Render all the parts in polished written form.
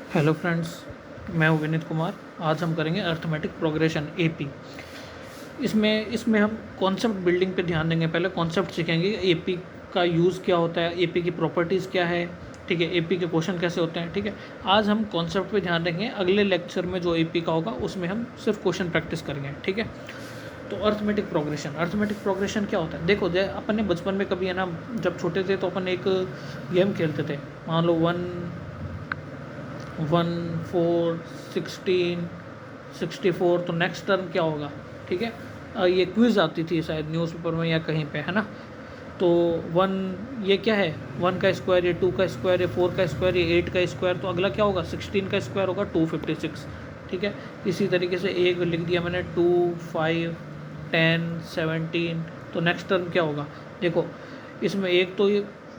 Hello friends, मैं हूँ विनीत कुमार। आज हम करेंगे अर्थमेटिक प्रोग्रेशन एपी। इसमें इसमें हम कॉन्सेप्ट बिल्डिंग पे ध्यान देंगे। पहले कॉन्सेप्ट सीखेंगे, एपी का यूज़ क्या होता है, एपी की प्रॉपर्टीज़ क्या है, ठीक है, एपी के क्वेश्चन कैसे होते हैं, ठीक है। आज हम कॉन्सेप्ट पे ध्यान देंगे। अगले लेक्चर में जो एपी का होगा उसमें हम सिर्फ क्वेश्चन प्रैक्टिस करेंगे, ठीक है। तो अर्थमेटिक प्रोग्रेशन क्या होता है? देखो, जैसे अपन ने बचपन में कभी है ना, जब छोटे थे तो अपन एक गेम खेलते थे। मान लो 1 4 16 64, तो नेक्स्ट टर्म क्या होगा, ठीक है। ये क्विज़ आती थी शायद न्यूज़पेपर में या कहीं पे, है ना। तो 1 ये क्या है, 1 का स्क्वायर, ये 2 का स्क्वायर, ये 4 का स्क्वायर, ये 8 का स्क्वायर, तो अगला क्या होगा, 16 का स्क्वायर होगा 256, ठीक है। इसी तरीके से एक लिख दिया मैंने 2 5 10 17, तो नेक्स्ट टर्म क्या होगा। देखो, इसमें एक तो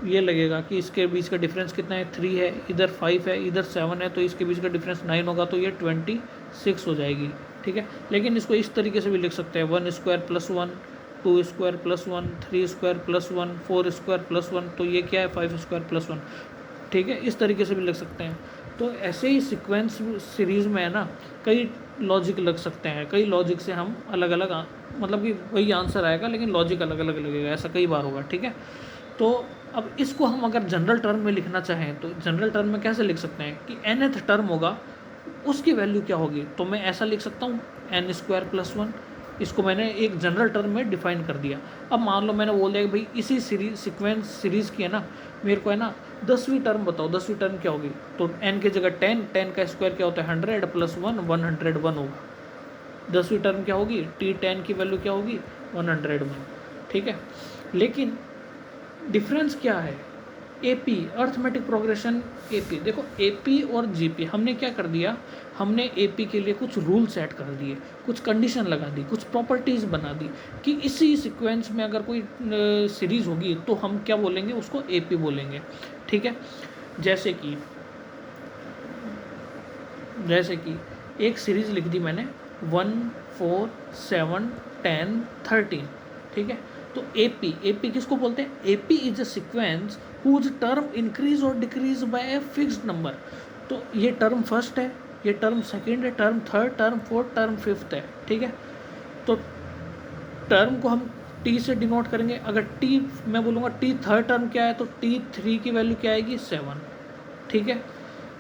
ये लगेगा कि इसके बीच का डिफरेंस कितना है, 3 है, इधर 5 है, इधर 7 है, तो इसके बीच का डिफरेंस 9 होगा, तो ये 26 हो जाएगी, ठीक है। लेकिन इसको इस तरीके से भी लिख सकते हैं, 1 square plus 1, 2 square plus 1, 3 square plus 1, 4 square plus 1, तो ये क्या है, 5 स्क्वायर प्लस 1, ठीक है। इस तरीके से भी लिख सकते हैं। तो ऐसे ही सीक्वेंस सीरीज़ में है ना, कई लॉजिक लग सकते हैं, कई लॉजिक से हम अलग अलग मतलब कि वही आंसर आएगा लेकिन लॉजिक अलग अलग लगेगा, ऐसा कई बार होगा, ठीक है। तो अब इसको हम अगर जनरल टर्म में लिखना चाहें तो जनरल टर्म में कैसे लिख सकते हैं कि nth टर्म होगा उसकी वैल्यू क्या होगी। तो मैं ऐसा लिख सकता हूँ n स्क्वायर प्लस 1। इसको मैंने एक जनरल टर्म में डिफाइन कर दिया। अब मान लो मैंने बोल दिया कि भाई इसी सीक्वेंस सीरीज़ की है ना, मेरे को है ना 10वीं टर्म बताओ, 10वीं टर्म क्या होगी। तो n की जगह 10, 10 का स्क्वायर क्या होता है 100 प्लस 1 101 होगा। 10वीं टर्म क्या होगी, t10 की वैल्यू क्या होगी 101, ठीक है। लेकिन डिफरेंस क्या है, एपी अर्थमेटिक प्रोग्रेशन एपी। देखो, एपी और जीपी हमने क्या कर दिया, हमने एपी के लिए कुछ रूल सेट कर दिए, कुछ कंडीशन लगा दी, कुछ प्रॉपर्टीज़ बना दी कि इसी सीक्वेंस में अगर कोई सीरीज़ होगी तो हम क्या बोलेंगे, उसको एपी बोलेंगे, ठीक है। जैसे कि एक सीरीज़ लिख दी मैंने 1 4 7 10 13, ठीक है। तो एपी किसको बोलते हैं, AP is a sequence whose term increase और decrease by a fixed number. तो ये टर्म फर्स्ट है, ये टर्म सेकंड है, term third, term fourth, term fifth है, ठीक है। तो टर्म को हम टी से डिनोट करेंगे। अगर टी मैं बोलूँगा टी थर्ड टर्म क्या है, तो t3 की वैल्यू क्या आएगी 7, ठीक है।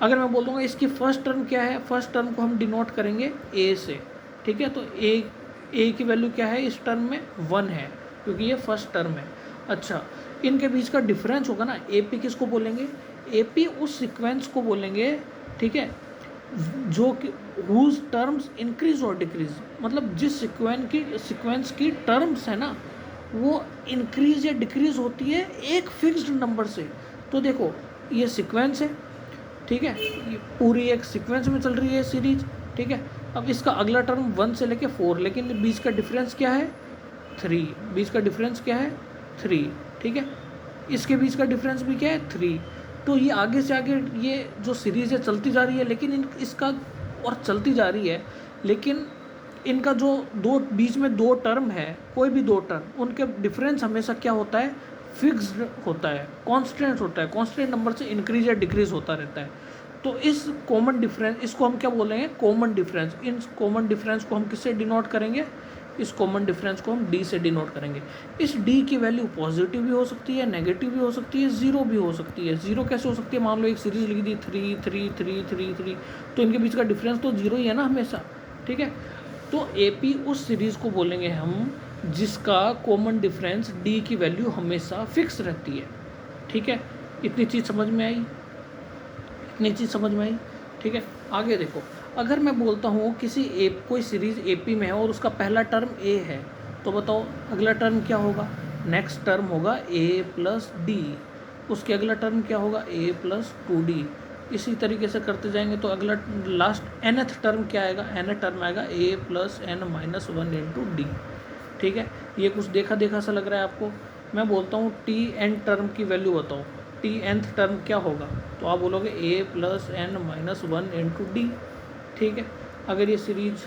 अगर मैं बोल दूँगा इसकी फर्स्ट टर्म क्या है, फर्स्ट टर्म को हम डिनोट करेंगे ए से, ठीक है। तो ए की वैल्यू क्या है इस टर्म में 1 है, क्योंकि ये फर्स्ट टर्म है। अच्छा, इनके बीच का डिफरेंस होगा ना, एपी किसको बोलेंगे, एपी उस सीक्वेंस को बोलेंगे, ठीक है, जो कि हुज टर्म्स इंक्रीज और डिक्रीज, मतलब जिस सीक्वेंस की टर्म्स है ना वो इंक्रीज या डिक्रीज होती है एक फिक्स्ड नंबर से। तो देखो, ये सीक्वेंस है, ठीक है, ये पूरी एक सीक्वेंस में चल रही है सीरीज, ठीक है। अब इसका अगला टर्म 1 से लेके 4, लेकिन बीच का डिफरेंस क्या है 3, बीच का डिफरेंस क्या है 3, ठीक है। इसके बीच का डिफरेंस भी क्या है 3। तो ये आगे से आगे ये जो सीरीज़ है चलती जा रही है, लेकिन इसका और चलती जा रही है, लेकिन इनका जो दो बीच में दो टर्म है, कोई भी दो टर्म, उनके डिफरेंस हमेशा क्या होता है, फिक्स्ड होता है, कांस्टेंट होता है, कांस्टेंट नंबर से इंक्रीज या डिक्रीज होता रहता है। तो इस कॉमन डिफरेंस, इसको हम क्या बोलेंगे, common difference. In common difference को हम किससे डिनोट करेंगे, इस कॉमन डिफरेंस को हम डी से डिनोट करेंगे। इस डी की वैल्यू पॉजिटिव भी हो सकती है, नेगेटिव भी हो सकती है, जीरो भी हो सकती है। जीरो कैसे हो सकती है, मान लो एक सीरीज लिख दी 3 3 3 3 3, तो इनके बीच का डिफरेंस तो जीरो ही है ना हमेशा, ठीक है। तो एपी उस सीरीज़ को बोलेंगे हम जिसका कॉमन डिफरेंस डी की वैल्यू हमेशा फिक्स रहती है, ठीक है। इतनी चीज़ समझ में आई, इतनी चीज़ समझ में आई, ठीक है। आगे देखो, अगर मैं बोलता हूँ कोई सीरीज़ एपी में है और उसका पहला टर्म ए है, तो बताओ अगला टर्म क्या होगा, नेक्स्ट टर्म होगा ए प्लस डी, उसके अगला टर्म क्या होगा ए प्लस 2d। इसी तरीके से करते जाएंगे तो अगला लास्ट nth टर्म क्या आएगा, nth टर्म आएगा a plus n minus 1 into D, ठीक है। ये कुछ देखा देखा सा लग रहा है आपको। मैं बोलता हूँ टी एन टर्म की वैल्यू बताओ, टी nth टर्म क्या होगा, तो आप बोलोगे a plus n minus 1 into D, ठीक है। अगर ये सीरीज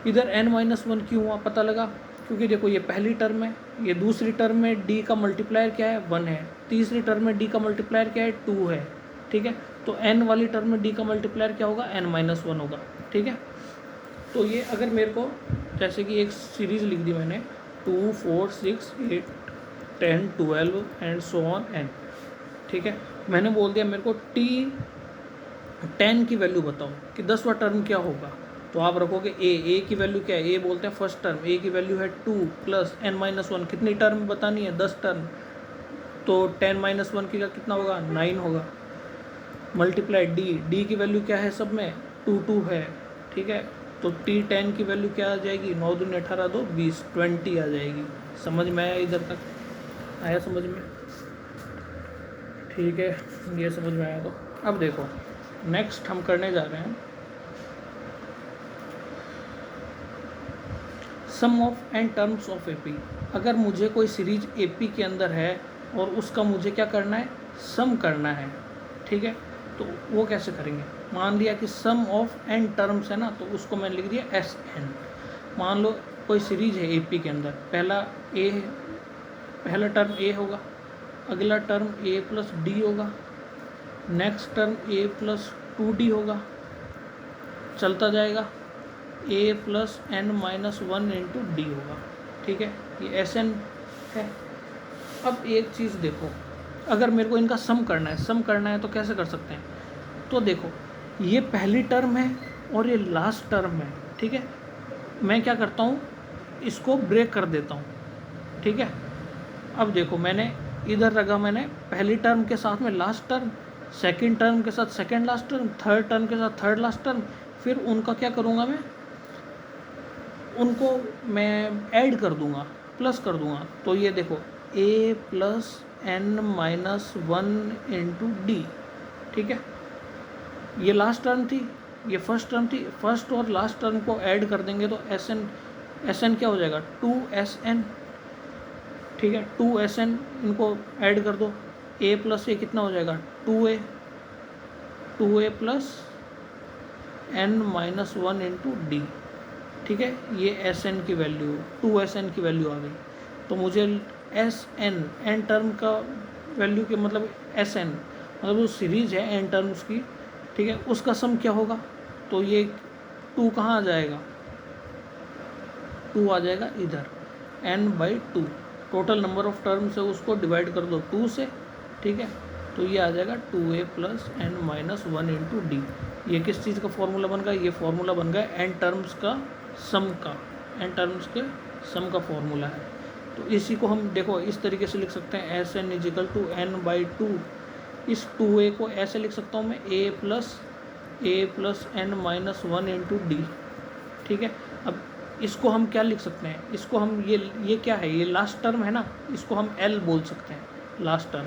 इधर n माइनस 1 क्यों हुआ पता लगा, क्योंकि देखो ये पहली टर्म है, ये दूसरी टर्म में d का मल्टीप्लायर क्या है 1 है, तीसरी टर्म में d का मल्टीप्लायर क्या है 2 है, ठीक है। तो n वाली टर्म में d का मल्टीप्लायर क्या होगा, n-1 होगा, ठीक है। तो ये अगर मेरे को जैसे कि एक सीरीज़ लिख दी मैंने 2, 4, 6, 8, 10, 12 एंड सो ऑन n, ठीक है। मैंने बोल दिया मेरे को T10 की वैल्यू बताओ कि 10वां टर्म क्या होगा, तो आप रखोगे a की वैल्यू क्या है, a बोलते हैं फर्स्ट टर्म, a की वैल्यू है 2 प्लस n-1, कितनी टर्म बतानी है, 10 टर्म, तो 10-1 की का कितना होगा, 9 होगा, मल्टीप्लाई d की वैल्यू क्या है सब में, 2 है, ठीक है। तो T10 की वैल्यू क्या आ जाएगी, 9 दूनी 18, 2 20, 20 आ जाएगी। समझ में आया, इधर तक आया समझ में, ठीक है, ये समझ में आया। तो अब देखो नेक्स्ट हम करने जा रहे हैं sum of n terms of AP. अगर मुझे कोई सीरीज एपी के अंदर है और उसका मुझे क्या करना है, सम करना है, ठीक है। तो वो कैसे करेंगे, मान लिया कि सम ऑफ एन टर्म्स है ना, तो उसको मैंने लिख दिया एस एन। मान लो कोई सीरीज है एपी के अंदर, पहला टर्म ए होगा, अगला टर्म ए प्लस डी होगा, नेक्स्ट टर्म ए प्लस 2d होगा, चलता जाएगा, ए प्लस n-1 इंटू डी होगा, ठीक है। ये एस एन है। अब एक चीज़ देखो, अगर मेरे को इनका सम करना है तो कैसे कर सकते हैं, तो देखो ये पहली टर्म है और ये लास्ट टर्म है, ठीक है। मैं क्या करता हूँ, इसको ब्रेक कर देता हूँ, ठीक है। अब देखो मैंने इधर रखा, मैंने पहली टर्म के साथ में लास्ट टर्म, सेकंड टर्म के साथ second last term, third term के साथ थर्ड लास्ट टर्म, फिर उनका क्या करूँगा उनको मैं ऐड कर दूँगा, प्लस कर दूँगा। तो ये देखो a plus n-1 into D, ठीक है। ये लास्ट टर्म थी, ये फर्स्ट टर्म थी, फर्स्ट और लास्ट टर्म को ऐड कर देंगे तो एस एन क्या हो जाएगा, 2SN, ठीक है। 2SN इनको ऐड कर दो, a प्लस ए कितना हो जाएगा, 2a plus n-1 into D, ठीक है। ये SN की वैल्यू, 2SN की वैल्यू आ गई। तो मुझे एन टर्म का वैल्यू के मतलब SN मतलब वो सीरीज है n टर्म्स की, ठीक है, उसका सम क्या होगा, तो ये 2 कहाँ आ जाएगा, 2 आ जाएगा इधर, n/2, total number of terms है उसको डिवाइड कर दो 2 से, ठीक है। तो ये आ जाएगा 2a plus n-1 into D. ये किस चीज़ का फॉर्मूला बन गया, ये फॉर्मूला बन गया n टर्म्स का सम का, n टर्म्स के सम का फॉर्मूला है। तो इसी को हम देखो इस तरीके से लिख सकते हैं, S N is equal to n/2। इस 2a को ऐसे लिख सकता हूँ मैं, a plus n-1 into D, ठीक है। अब इसको हम क्या लिख सकते हैं, इसको हम ये क्या है, ये लास्ट टर्म है ना, इसको हम l बोल सकते हैं, लास्ट टर्म।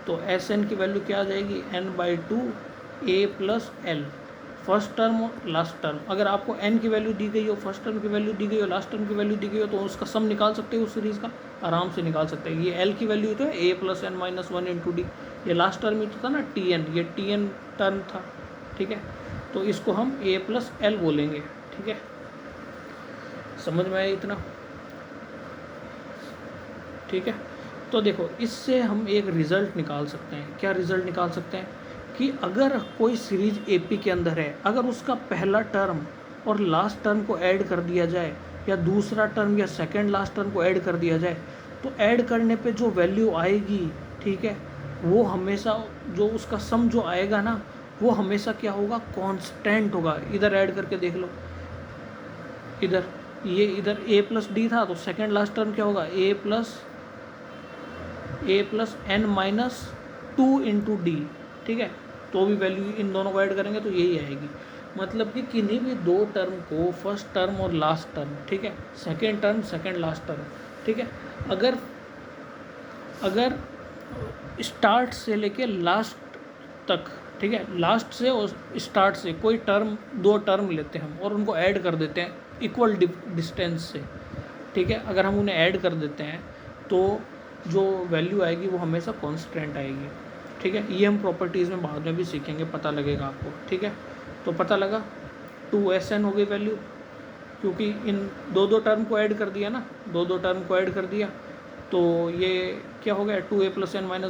तो एस एन की वैल्यू क्या आ जाएगी, n/2 a plus l, first term और लास्ट टर्म। अगर आपको n की वैल्यू दी गई हो, फर्स्ट टर्म की वैल्यू दी गई हो, लास्ट टर्म की वैल्यू दी गई हो, तो उसका सम निकाल सकते हो उस सीरीज़ का, आराम से निकाल सकते हैं। ये l की वैल्यू तो है a plus n-1 into D, ये लास्ट टर्म ही तो था ना Tn, ये Tn टर्म था, ठीक है। तो इसको हम a प्लस l बोलेंगे, ठीक है। समझ में आया इतना, ठीक है। तो देखो इससे हम एक रिज़ल्ट निकाल सकते हैं। क्या रिज़ल्ट निकाल सकते हैं कि अगर कोई सीरीज एपी के अंदर है, अगर उसका पहला टर्म और लास्ट टर्म को ऐड कर दिया जाए, या दूसरा टर्म या सेकंड लास्ट टर्म को ऐड कर दिया जाए, तो ऐड करने पे जो वैल्यू आएगी, ठीक है, वो हमेशा जो उसका सम जो आएगा ना, वो हमेशा क्या होगा, कांस्टेंट होगा। इधर ऐड करके देख लो, इधर a प्लस डी था, तो सेकंड लास्ट टर्म क्या होगा, a plus n-2 into D, ठीक है। तो भी वैल्यू इन दोनों को ऐड करेंगे तो यही आएगी। मतलब कि किन्हीं भी दो टर्म को, फर्स्ट टर्म और लास्ट टर्म, ठीक है, second term second last term, ठीक है, अगर स्टार्ट से लेके लास्ट तक, ठीक है, लास्ट से और स्टार्ट से कोई टर्म, दो टर्म लेते हैं हम और उनको ऐड कर देते हैं इक्वल डिस्टेंस से, ठीक है। अगर हम उन्हें ऐड कर देते हैं तो जो वैल्यू आएगी वो हमेशा कांस्टेंट आएगी, ठीक है। ये हम प्रॉपर्टीज़ में बाद में भी सीखेंगे, पता लगेगा आपको, ठीक है। तो पता लगा 2SN हो गई वैल्यू, क्योंकि इन दो टर्म को ऐड कर दिया ना, दो टर्म को ऐड कर दिया, तो ये क्या हो गया 2a + n - 1 ×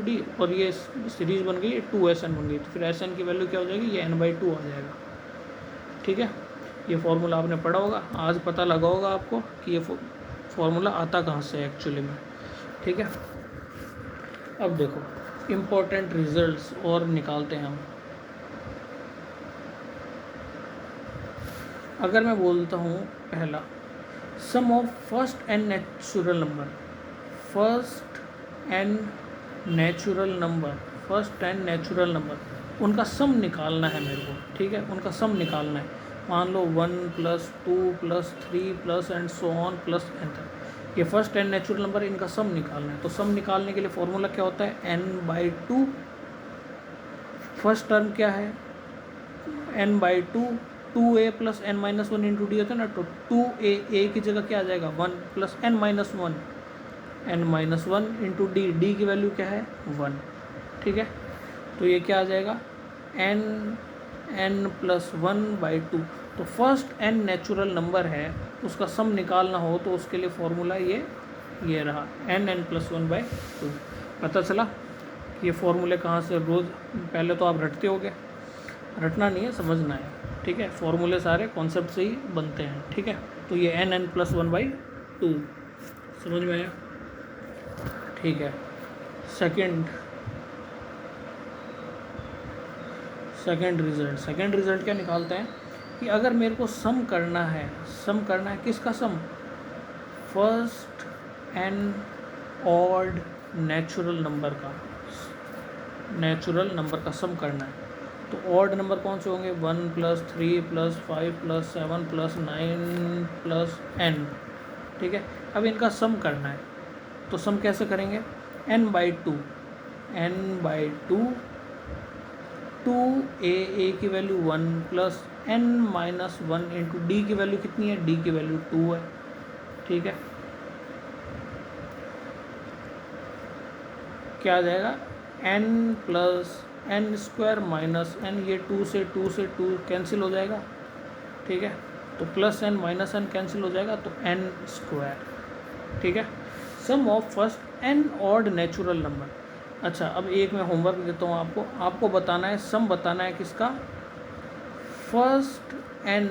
d, और ये सीरीज बन गई 2Sn बन गई। तो फिर Sn की वैल्यू क्या हो जाएगी, ये n/2 आ जाएगा। ठीक है, ये फॉर्मूला आपने पढ़ा होगा, आज पता लगा होगा आपको कि ये फॉर्मूला आता कहाँ से है एक्चुअली में। ठीक है, अब देखो इम्पोर्टेंट रिजल्ट्स और निकालते हैं हम। अगर मैं बोलता हूँ पहला, sum of first n natural number, first n natural number उनका सम निकालना है मेरे को। ठीक है, उनका सम निकालना है। मान लो 1 + 2 + 3 + एंड सो ऑन + n तक, ये फर्स्ट n नेचुरल नंबर, इनका सम निकालना है। तो सम निकालने के लिए फॉर्मूला क्या होता है, n/2। फर्स्ट टर्म क्या है, n/2, 2a + n - 1 × d होता है ना, तो 2a की जगह क्या आ जाएगा 1 + n - 1 × d की वैल्यू क्या है 1। ठीक है, तो ये क्या आ जाएगा n + 1/2। तो फर्स्ट n नेचुरल नंबर है, उसका सम निकालना हो तो उसके लिए फॉर्मूला ये रहा n + 1/2। पता चला ये फॉर्मूले कहाँ से, रोज़ पहले तो आप रटते होगे, रटना नहीं है, समझना है। ठीक है, फॉर्मूले सारे कॉन्सेप्ट से ही बनते हैं। ठीक है, तो ये n + 1/2 समझ में आया। ठीक है, सेकंड रिजल्ट क्या निकालते हैं कि अगर मेरे को सम करना है किसका sum, first n odd natural number का सम करना है। तो ऑड नंबर कौन से होंगे, 1 + 3 + 5 + 7 + 9 + n। ठीक है, अब इनका सम करना है, तो सम कैसे करेंगे, n/2 2a की वैल्यू 1 + n - 1 × d की वैल्यू कितनी है, d की वैल्यू 2 है। ठीक है, क्या आ जाएगा n + n² - n, ये 2 से 2 कैंसिल हो जाएगा। ठीक है, तो +n - n कैंसिल हो जाएगा, तो n²। ठीक है, sum of first n odd natural number. अच्छा, अब एक मैं होमवर्क देता हूँ आपको बताना है, सम बताना है किसका, first n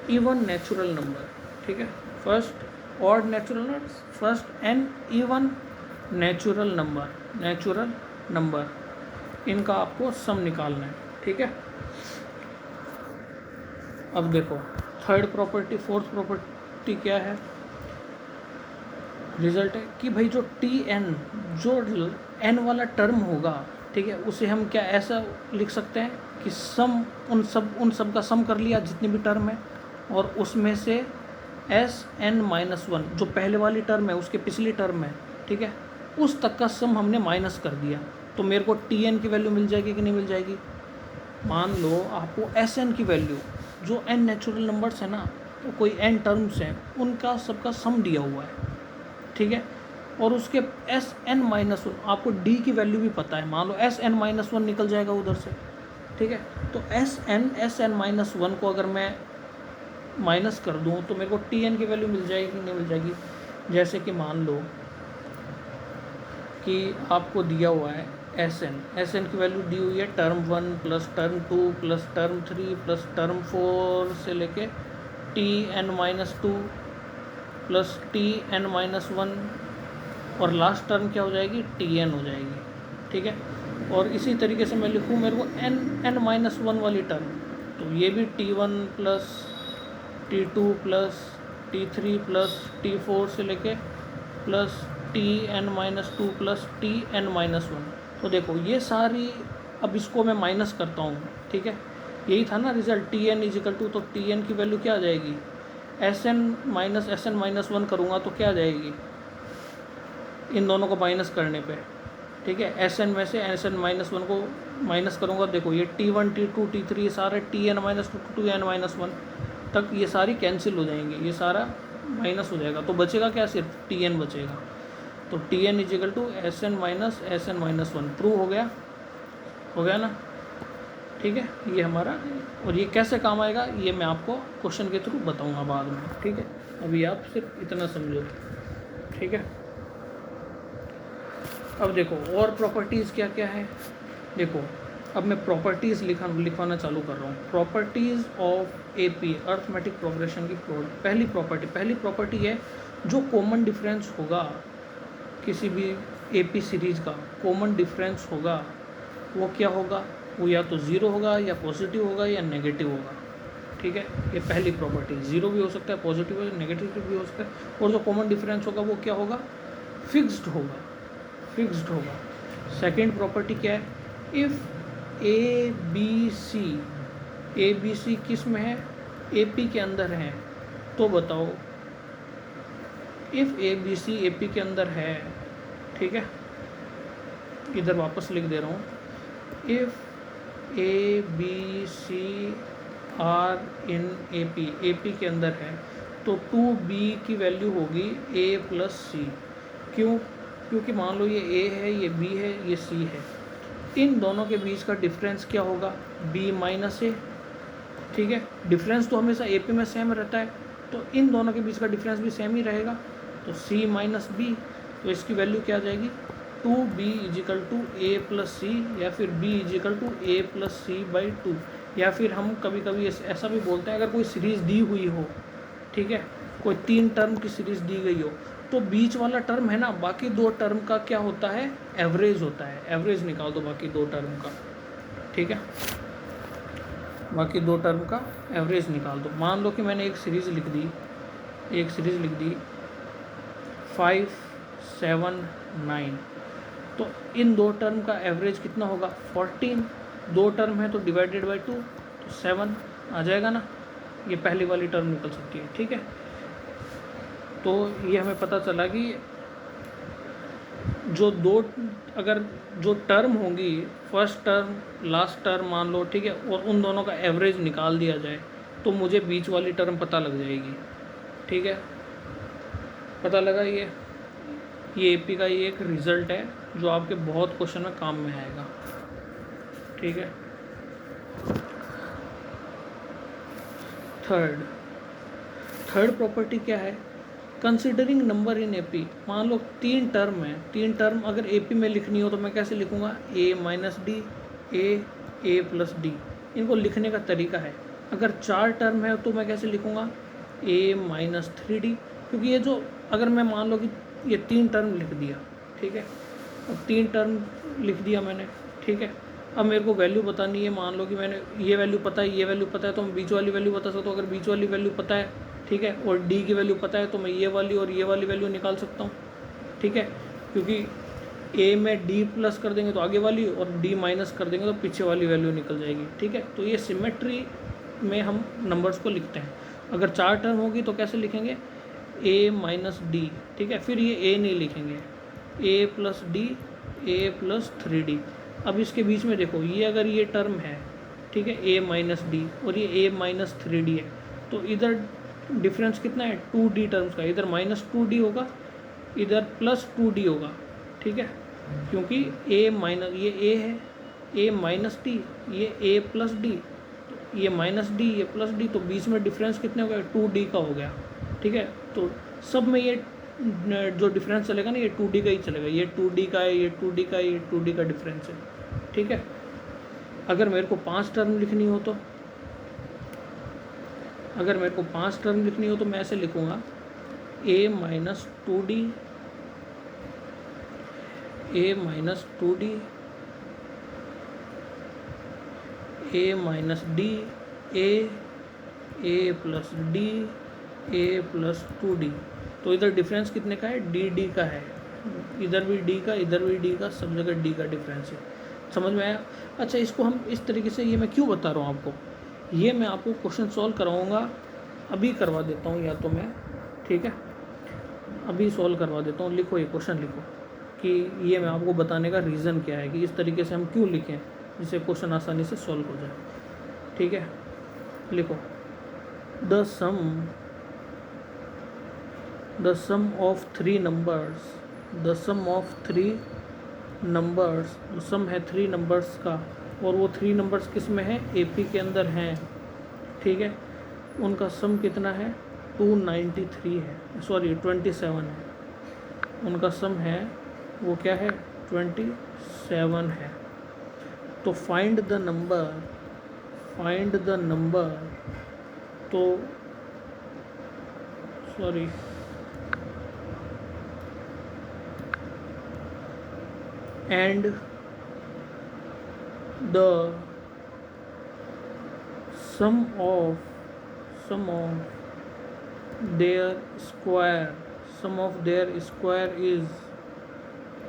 even natural number. ठीक है, first odd natural number, first n even natural number, इनका आपको सम निकालना है। ठीक है, अब देखो फोर्थ प्रॉपर्टी क्या है, रिजल्ट है कि भाई जो जो n वाला टर्म होगा, ठीक है, उसे हम क्या ऐसा लिख सकते हैं कि सम उन सब का सम कर लिया जितने भी टर्म है, और उसमें से Sn - 1 जो पहले वाली टर्म है उसके पिछली टर्म है, ठीक है, उस तक का सम हमने माइनस कर दिया, तो मेरे को Tn की वैल्यू मिल जाएगी कि नहीं मिल जाएगी। मान लो आपको Sn की वैल्यू, जो n नेचुरल नंबर्स है ना, तो कोई n टर्म्स हैं, उनका सबका सम दिया हुआ है। ठीक है, और उसके Sn - 1 आपको d की वैल्यू भी पता है, मान लो Sn - 1 निकल जाएगा उधर से। ठीक है, तो Sn - 1 को अगर मैं माइनस कर दूं तो मेरे को Tn की वैल्यू मिल जाएगी कि नहीं मिल जाएगी। जैसे कि मान लो कि आपको दिया हुआ है Sn की वैल्यू दी हुई है टर्म 1 + टर्म 2 + टर्म 3 + टर्म 4 से लेके Tn - 2 + Tn - 1, और लास्ट टर्म क्या हो जाएगी, Tn हो जाएगी। ठीक है, और इसी तरीके से मैं लिखूँ मेरे को n - 1 वाली टर्म, तो ये भी T1 + T2 + T3 + T4 से लेके प्लस Tn - 2 + Tn - 1। तो देखो ये सारी, अब इसको मैं माइनस करता हूँ। ठीक है, यही था ना रिजल्ट, Tn = तो Tn की वैल्यू क्या आ जाएगी, Sn - Sn - 1 करूँगा तो क्या आ जाएगी, इन दोनों को माइनस करने पे। ठीक है, Sn में से Sn - 1 को माइनस करूँगा, देखो ये T1 T2 T3 ये सारे Tn - 2 Tn - 1 तक ये सारी कैंसिल हो जाएंगे, ये सारा माइनस हो जाएगा, तो बचेगा क्या, सिर्फ Tn बचेगा। तो Tn = Sn - Sn - 1 प्रूव हो गया ना। ठीक है, ये हमारा, और ये कैसे काम आएगा ये मैं आपको क्वेश्चन के थ्रू बताऊंगा बाद में। ठीक है। अभी आप सिर्फ इतना समझो, ठीक है। अब देखो और प्रॉपर्टीज़ क्या क्या है। देखो अब मैं प्रॉपर्टीज़ लिखवाना चालू कर रहा हूँ। Properties of AP arithmetic progression की पहली प्रॉपर्टी है जो कॉमन डिफरेंस होगा किसी भी एपी सीरीज़ का, कॉमन डिफरेंस होगा वो क्या होगा, वो या तो ज़ीरो होगा या पॉजिटिव होगा या नेगेटिव होगा, ठीक है। ये पहली प्रॉपर्टी, ज़ीरो भी हो सकता है, पॉजिटिव हो, नेगेटिव भी हो सकता है। और जो कॉमन डिफरेंस होगा वो क्या होगा, फिक्स्ड होगा, फिक्स्ड होगा। सेकेंड प्रॉपर्टी क्या है, इफ़ ए बी सी किस में है, ए पी के अंदर है, तो बताओ if a b c A P के अंदर है, ठीक है। इधर वापस लिख दे रहा हूँ, if a b c are in A P के अंदर है तो 2b की वैल्यू होगी a प्लस सी। क्यों, क्योंकि मान लो ये a है, ये b है, ये c है, इन दोनों के बीच का डिफरेंस क्या होगा, b माइनस ए, ठीक है। डिफरेंस तो हमेशा ए पी में सेम रहता है, तो इन दोनों के बीच का डिफरेंस भी सेम ही रहेगा, तो c माइनस बी, तो इसकी वैल्यू क्या आ जाएगी, 2b equal to a plus c, या फिर b equal to a plus c by 2। या फिर हम कभी कभी ऐसा भी बोलते हैं, अगर कोई सीरीज़ दी हुई हो, ठीक है, कोई 3 टर्म की सीरीज़ दी गई हो, तो बीच वाला टर्म है ना, बाकी 2 टर्म का क्या होता है, एवरेज होता है। एवरेज निकाल दो बाकी 2 टर्म का, ठीक है, बाकी 2 टर्म का एवरेज निकाल दो। मान लो कि मैंने एक सीरीज़ लिख दी 5 7 9, तो इन 2 टर्म का एवरेज कितना होगा, 14। 2 टर्म है तो डिवाइडेड बाई 2, तो 7 आ जाएगा ना, ये पहली वाली टर्म निकल सकती है, ठीक है। तो ये हमें पता चला कि अगर जो टर्म होंगी, फर्स्ट टर्म लास्ट टर्म मान लो, ठीक है, और उन दोनों का एवरेज निकाल दिया जाए तो मुझे बीच वाली टर्म पता लग जाएगी, ठीक है। पता लगा, ये एपी का ये एक रिज़ल्ट है जो आपके बहुत क्वेश्चन में काम में आएगा, ठीक है। थर्ड प्रॉपर्टी क्या है, कंसिडरिंग नंबर इन एपी। मान लो 3 टर्म है, 3 टर्म अगर एपी में लिखनी हो तो मैं कैसे लिखूँगा, ए माइनस डी, ए प्लस डी, इनको लिखने का तरीका है। अगर 4 टर्म है तो मैं कैसे लिखूँगा, ए माइनस 3d, क्योंकि ये जो अगर मैं मान लो कि ये 3 टर्म लिख दिया, ठीक है, अब 3 टर्म लिख दिया मैंने, ठीक है। अब मेरे को वैल्यू बतानी है, मान लो कि मैंने ये वैल्यू पता है, ये वैल्यू पता है, तो मैं बीच वाली वैल्यू बता सकता हूँ। अगर बीच वाली वैल्यू पता है, ठीक है, और डी की वैल्यू पता है, तो मैं ये वाली और ये वाली वैल्यू निकाल सकता हूँ, ठीक है। क्योंकि ए में डी प्लस कर देंगे तो आगे वाली, और डी माइनस कर देंगे तो पीछे वाली वैल्यू निकल जाएगी, ठीक है। तो ये सिमेट्री में हम नंबर्स को लिखते हैं। अगर 4 टर्म होगी तो कैसे लिखेंगे, ए माइनस डी, ठीक है। फिर ये ए नहीं लिखेंगे, ए प्लस डी, ए प्लस 3d। अब इसके बीच में देखो, ये अगर ये टर्म है, ठीक है, ए माइनस डी, और ये ए माइनस 3d है, तो इधर डिफरेंस कितना है, 2d टर्म्स का। इधर माइनस 2d होगा, इधर प्लस 2d होगा, ठीक है। क्योंकि ए माइनस, ये ए है, ए माइनस डी, ये ए प्लस डी, ये माइनस डी, ये प्लस डी, तो बीच में डिफरेंस कितने हो गया, 2d का हो गया, ठीक है। तो सब में ये जो डिफरेंस चलेगा ना, ये 2d का ही चलेगा, ये 2d का है, ये 2d का है, ये 2d का डिफरेंस है, ठीक है। अगर मेरे को 5 टर्म लिखनी हो तो, अगर मेरे को 5 टर्म लिखनी हो तो मैं ऐसे लिखूँगा, a minus 2d, a minus 2d, a minus D, a plus D, a plus 2d। तो इधर डिफरेंस कितने का है, डी का है, इधर भी डी का, इधर भी डी का, सब जगह डी का डिफरेंस है। समझ में आया। अच्छा, इसको हम इस तरीके से, ये मैं क्यों बता रहा हूँ आपको, ये मैं आपको क्वेश्चन सॉल्व कराऊँगा, अभी करवा देता हूँ या तो मैं, ठीक है, अभी सॉल्व करवा देता हूँ। लिखो, ये क्वेश्चन लिखो कि ये मैं आपको बताने का रीज़न क्या है कि इस तरीके से हम क्यों लिखें जिससे क्वेश्चन आसानी से सॉल्व हो जाए, ठीक है। लिखो, the sum of 3 numbers, the sum of 3 numbers, sum है 3 नंबर्स का, और वो 3 नंबर्स किस में है, एपी के अंदर हैं, ठीक है। उनका सम कितना है, 293 है, सॉरी 27 है, उनका सम है वो क्या है 27 है। तो फाइंड द नंबर, तो sorry and the sum of their square is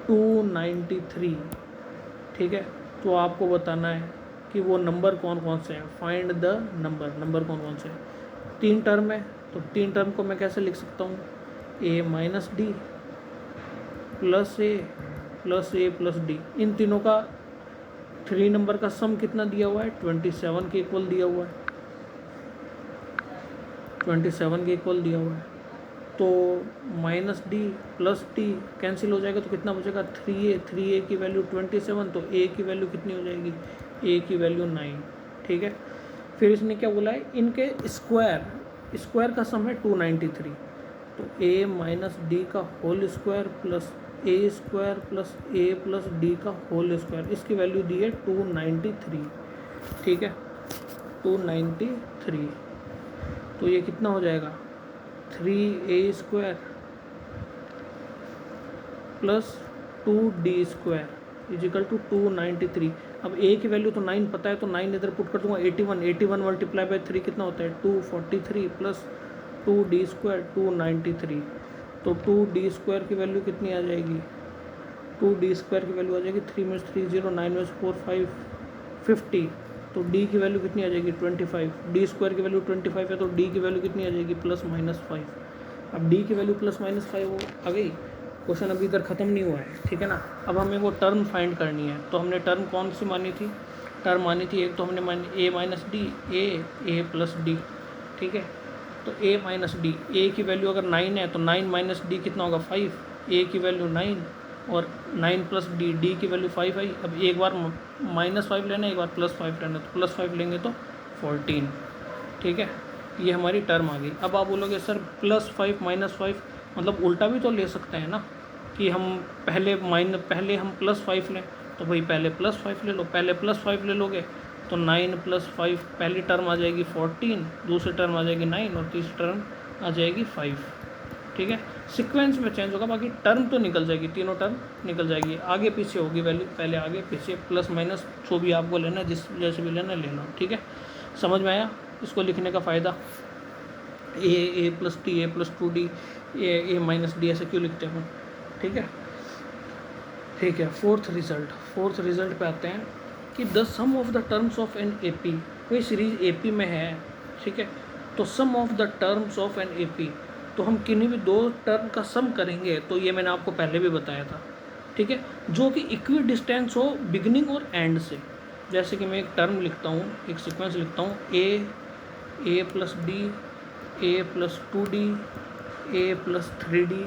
293। ठीक है, तो आपको बताना है कि वो नंबर कौन कौन से हैं। फाइंड द नंबर कौन कौन से हैं। 3 टर्म है, तो 3 टर्म को मैं कैसे लिख सकता हूँ, a minus d plus a plus d. इन तीनों का 3 नंबर का सम कितना दिया हुआ है, 27 के इक्वल दिया हुआ है, 27 के इक्वल दिया हुआ है। तो minus d plus D cancel हो जाएगा, तो कितना बचेगा 3a की वैल्यू 27, तो a की वैल्यू कितनी हो जाएगी, a की वैल्यू 9। ठीक है, फिर इसने क्या बोला है, इनके स्क्वायर का सम है 293, तो a माइनस डी का whole square plus a square plus a plus d का होल स्क्वायर, इसकी वैल्यू दी है 293। ठीक है, 293, तो ये कितना हो जाएगा 3a square plus 2d square equal to 293। अब a की वैल्यू तो 9 पता है, तो 9 इधर पुट कर दूंगा, 81 मल्टीप्लाई बाई 3 कितना होता है 243 प्लस 2d स्क्वायर 293। तो 2d स्क्वायर की वैल्यू कितनी आ जाएगी, 2d स्क्वायर की वैल्यू आ जाएगी 3 में 3 0 9 में 4 5 50। तो d की वैल्यू कितनी आ जाएगी 25, d स्क्वायर की वैल्यू 25 है, तो d की वैल्यू कितनी आ जाएगी +-5। अब d की वैल्यू +-5 आ गई। क्वेश्चन अभी इधर ख़त्म नहीं हुआ है, ठीक है ना। अब हमें वो टर्म फाइंड करनी है, तो हमने टर्म कौन सी मानी थी, टर्म मानी थी एक, तो हमने मानी a minus D, a plus D. ठीक है, तो a माइनस डी, a की वैल्यू अगर 9 है तो 9 माइनस डी कितना होगा 5, a की वैल्यू 9 और 9 प्लस डी, डी की वैल्यू 5 आई। अब एक बार -5 लेना है, एक बार +5 लेना है, तो +5 लेंगे तो 14। ठीक है, ये हमारी टर्म आ गई। अब आप बोलोगे सर +5 -5 मतलब उल्टा भी तो ले सकते हैं ना, कि हम पहले हम +5 लें, तो भाई पहले +5 ले लो, पहले +5 ले लोगे तो 9 + 5 पहली टर्म आ जाएगी 14, दूसरी टर्म आ जाएगी 9 और तीसरी टर्म आ जाएगी 5। ठीक है, सीक्वेंस में चेंज होगा, बाकी टर्म तो निकल जाएगी, तीनों टर्म निकल जाएगी, आगे पीछे होगी वैल्यू, पहले आगे पीछे प्लस माइनस जो भी आपको लेना है, जिस जैसे भी लेना ले लो। ठीक है, समझ में आया इसको लिखने का फ़ायदा, a plus T, a plus 2d, a minus D, ऐसे क्यों लिखते हैं। ठीक है, ठीक है। फोर्थ रिजल्ट पे आते हैं कि the sum of the terms of an A P, कोई सीरीज ए पी में है, ठीक है, तो sum of the terms of an A P, तो हम किन्हीं भी 2 टर्म का सम करेंगे, तो ये मैंने आपको पहले भी बताया था। ठीक है, जो कि इक्वी डिस्टेंस हो बिगिनिंग और एंड से। जैसे कि मैं एक टर्म लिखता हूँ, एक सीक्वेंस लिखता हूँ, a plus D, a plus 2d, a plus 3d,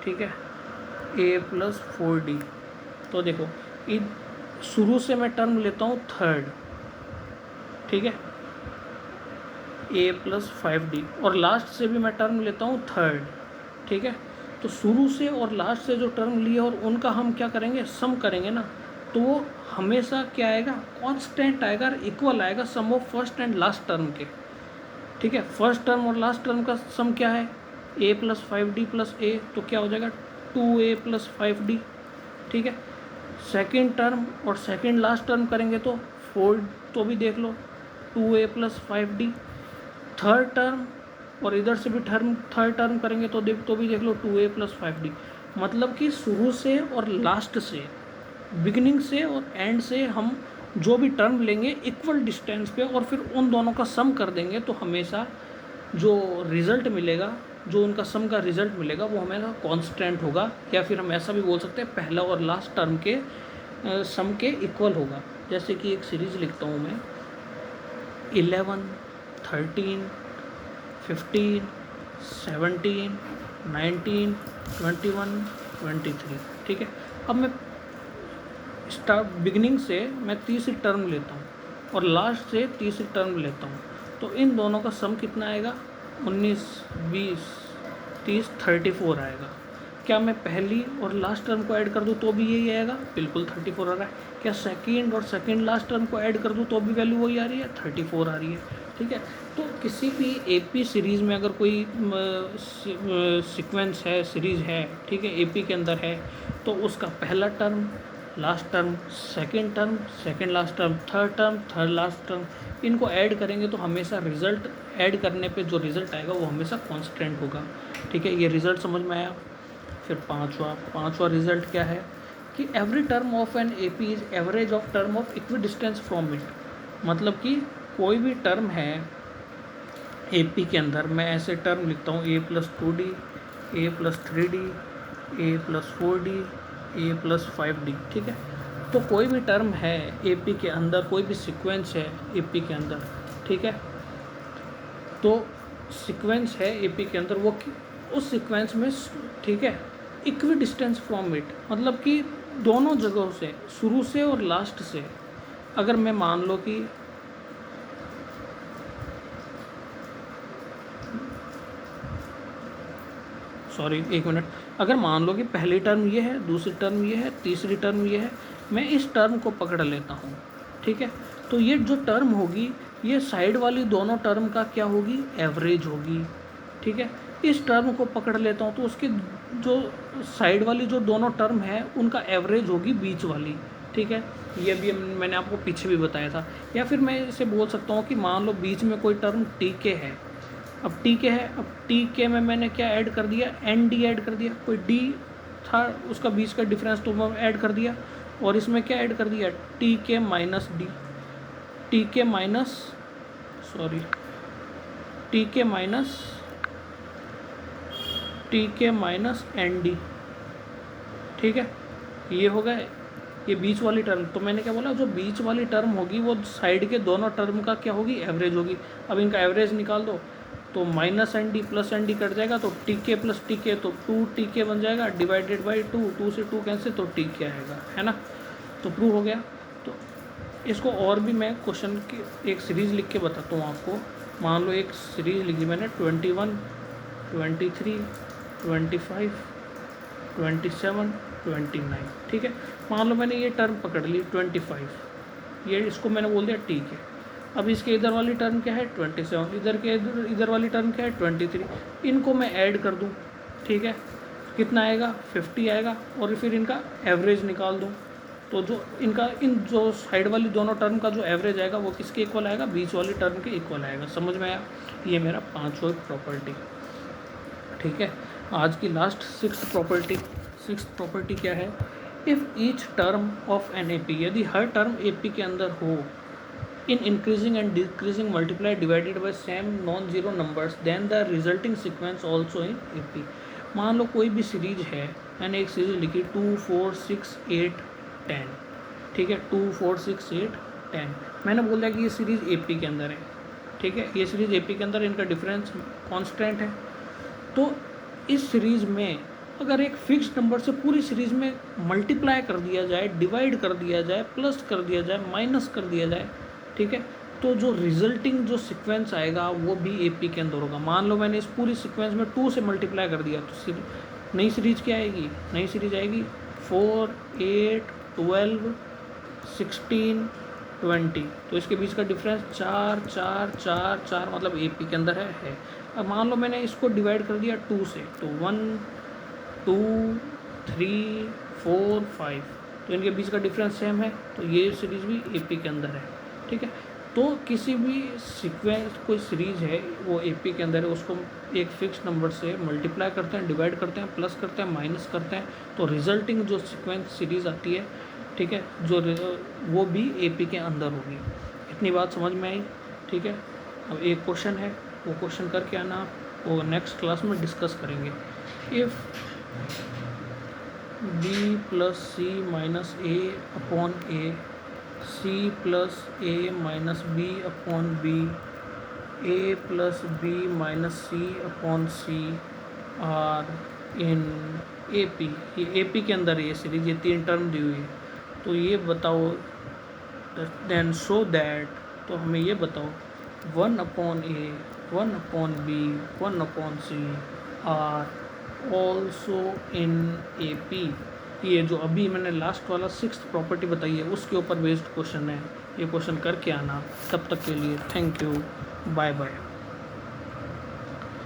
ठीक है, a प्लस 4d। तो देखो शुरू से मैं टर्म लेता हूँ थर्ड, ठीक है, a प्लस 5d, और लास्ट से भी मैं टर्म लेता हूँ थर्ड। ठीक है, तो शुरू से और लास्ट से जो टर्म लिए और उनका हम क्या करेंगे, सम करेंगे ना, तो वो हमेशा क्या आएगा, कांस्टेंट आएगा, इक्वल आएगा sum of first and last term के। ठीक है, फर्स्ट टर्म और लास्ट टर्म का सम क्या है, a plus 5d plus a, तो क्या हो जाएगा 2a प्लस 5d। ठीक है, सेकेंड टर्म और सेकेंड लास्ट टर्म करेंगे तो 4, तो भी देख लो 2a plus 5d। Third term और इधर से भी थर्ड टर्म करेंगे तो भी देख लो 2a प्लस 5d। मतलब कि शुरू से और लास्ट से, बिगिनिंग से और एंड से हम जो भी टर्म लेंगे इक्वल डिस्टेंस पे, और फिर उन दोनों का सम कर देंगे, तो हमेशा जो रिज़ल्ट मिलेगा, जो उनका सम का रिज़ल्ट मिलेगा, वो हमेशा कांस्टेंट होगा, या फिर हम ऐसा भी बोल सकते हैं पहला और लास्ट टर्म के सम के इक्वल होगा। जैसे कि एक सीरीज़ लिखता हूँ मैं, 11 13 15 17 19 21 23। ठीक है, अब मैं बिगिनिंग से मैं तीसरी टर्म लेता हूँ और लास्ट से तीसरी टर्म लेता हूँ, तो इन दोनों का सम कितना आएगा, 19, 20, 30, 34 आएगा। क्या मैं पहली और लास्ट टर्म को ऐड कर दूँ तो भी यही आएगा? बिल्कुल 34 आ रहा है। क्या सेकंड और सेकंड लास्ट टर्म को ऐड कर दूँ तो भी वैल्यू वही आ रही है? 34 आ रही है। ठीक है, तो किसी भी एपी सीरीज़ में अगर कोई सीक्वेंस है, सीरीज़ है, ठीक है, एपी के अंदर है, तो उसका पहला term, last term, second last term, third last term, इनको ऐड करेंगे तो हमेशा रिज़ल्ट ऐड करने पे जो रिज़ल्ट आएगा वो हमेशा कांस्टेंट होगा। ठीक है, ये रिज़ल्ट समझ में आया। फिर पांचवा रिज़ल्ट क्या है कि every term of an AP is average of term of equi distance from it. मतलब कि कोई भी टर्म है एपी के अंदर, मैं ऐसे टर्म लिखता हूँ a+2d, a+3d, a+4d, a+5d। ठीक है, तो कोई भी टर्म है एपी के अंदर, कोई भी सीक्वेंस है एपी के अंदर, ठीक है, तो सीक्वेंस है एपी के अंदर, वो उस सीक्वेंस में, ठीक है, इक्वी डिस्टेंस फ्रॉम इट, मतलब कि दोनों जगहों से, शुरू से और लास्ट से, अगर मैं मान लो कि एक मिनट, अगर मान लो कि पहली टर्म ये है, दूसरी टर्म ये है, तीसरी टर्म ये है, मैं इस टर्म को पकड़ लेता हूँ। ठीक है, तो ये जो टर्म होगी, ये साइड वाली दोनों टर्म का क्या होगी? एवरेज होगी। ठीक है, इस टर्म को पकड़ लेता हूँ तो उसकी जो साइड वाली जो दोनों टर्म है उनका एवरेज होगी बीच वाली। ठीक है, ये भी मैंने आपको पीछे भी बताया था। या फिर मैं इसे बोल सकता हूँ कि मान लो बीच में कोई टर्म टी के है। अब टी के है, अब टी के में मैंने क्या ऐड कर दिया? एन डी ऐड कर दिया। कोई डी था उसका बीच का डिफरेंस तो मैं ऐड कर दिया, और इसमें क्या ऐड कर दिया? टी के माइनस डी, टी के माइनस टी के माइनस एन डी। ठीक है, ये हो गए ये बीच वाली टर्म। तो मैंने क्या बोला, जो बीच वाली टर्म होगी वो साइड के दोनों टर्म का क्या होगी? एवरेज होगी। अब इनका एवरेज निकाल दो तो minus n d plus n d cut जाएगा, तो टी के प्लस टी के, तो 2 बन जाएगा, डिवाइडेड बाई 2 से 2 कैंसिल, तो टी के आएगा, है ना। तो प्रूव हो गया। तो इसको और भी मैं क्वेश्चन की एक सीरीज़ लिख के बताता हूँ आपको। मान लो एक सीरीज़ लिखी मैंने 21, 23, 25, 27, 29। ठीक है, मान लो मैंने ये टर्म पकड़ ली 25, ये इसको मैंने बोल दिया ठीक है। अब इसके इधर वाली टर्म क्या है? 27, इधर वाली टर्म क्या है? 23। इनको मैं ऐड कर दूँ, ठीक है, कितना आएगा? 50 आएगा, और फिर इनका एवरेज निकाल दूँ, तो जो इनका जो साइड वाली दोनों टर्म का जो एवरेज आएगा वो किसके इक्वल आएगा? बीच वाली टर्म के इक्वल आएगा। समझ में आया? ये मेरा पांचवा प्रॉपर्टी। ठीक है, आज की लास्ट सिक्स्थ प्रॉपर्टी क्या है? If each term of an AP, यदि हर टर्म एपी के अंदर हो in increasing and decreasing multiply divided by same non zero numbers, then the resulting sequence also in AP. मान लो कोई भी सीरीज है, मैंने एक सीरीज लिखी 2, 4, 6, 8, 10। ठीक है, 2, 4, 6, 8, 10। मैंने बोल दिया कि ये सीरीज एपी के अंदर है। ठीक है, ये सीरीज एपी के अंदर, इनका डिफरेंस कांस्टेंट है। तो इस सीरीज़ में अगर एक फिक्स्ड नंबर से पूरी सीरीज़ में मल्टीप्लाई कर दिया जाए, डिवाइड कर दिया जाए, प्लस कर दिया जाए, माइनस कर दिया जाए, ठीक है, तो जो रिजल्टिंग जो सीक्वेंस आएगा वो भी एपी के अंदर होगा। मान लो मैंने इस पूरी सीक्वेंस में 2 से मल्टीप्लाई कर दिया, तो नई सीरीज क्या आएगी? नई सीरीज आएगी 4, 8, 12, 16, 20। तो इसके बीच का डिफरेंस 4, 4, 4, 4, मतलब एपी के अंदर है। अब मान लो मैंने इसको डिवाइड कर दिया 2 से, तो 1, 2, 3, 4, 5, तो इनके बीच का डिफरेंस सेम है, तो ये सीरीज़ भी एपी के अंदर है। ठीक है, तो किसी भी सीक्वेंस, कोई सीरीज़ है वो एपी के अंदर है, उसको एक फिक्स नंबर से मल्टीप्लाई करते हैं, डिवाइड करते हैं, प्लस करते हैं, माइनस करते हैं, तो रिजल्टिंग जो सीक्वेंस सीरीज़ आती है, ठीक है, वो भी एपी के अंदर होगी। इतनी बात समझ में आई? ठीक है, अब एक क्वेश्चन है, वो क्वेश्चन करके आना, वो नेक्स्ट क्लास में डिस्कस करेंगे। If b plus c minus a upon a, c plus a minus b upon b, a plus b minus c upon c are in A P, ये A P के अंदर ये series, ये 3 term दी हुई है, तो ये बताओ, देन शो दैट, तो हमें ये बताओ 1 upon a 1/b 1/c are also in A P. ये जो अभी मैंने लास्ट वाला 6th प्रॉपर्टी बताई है उसके ऊपर बेस्ड क्वेश्चन है, ये क्वेश्चन करके आना। तब तक के लिए थैंक यू, बाय बाय।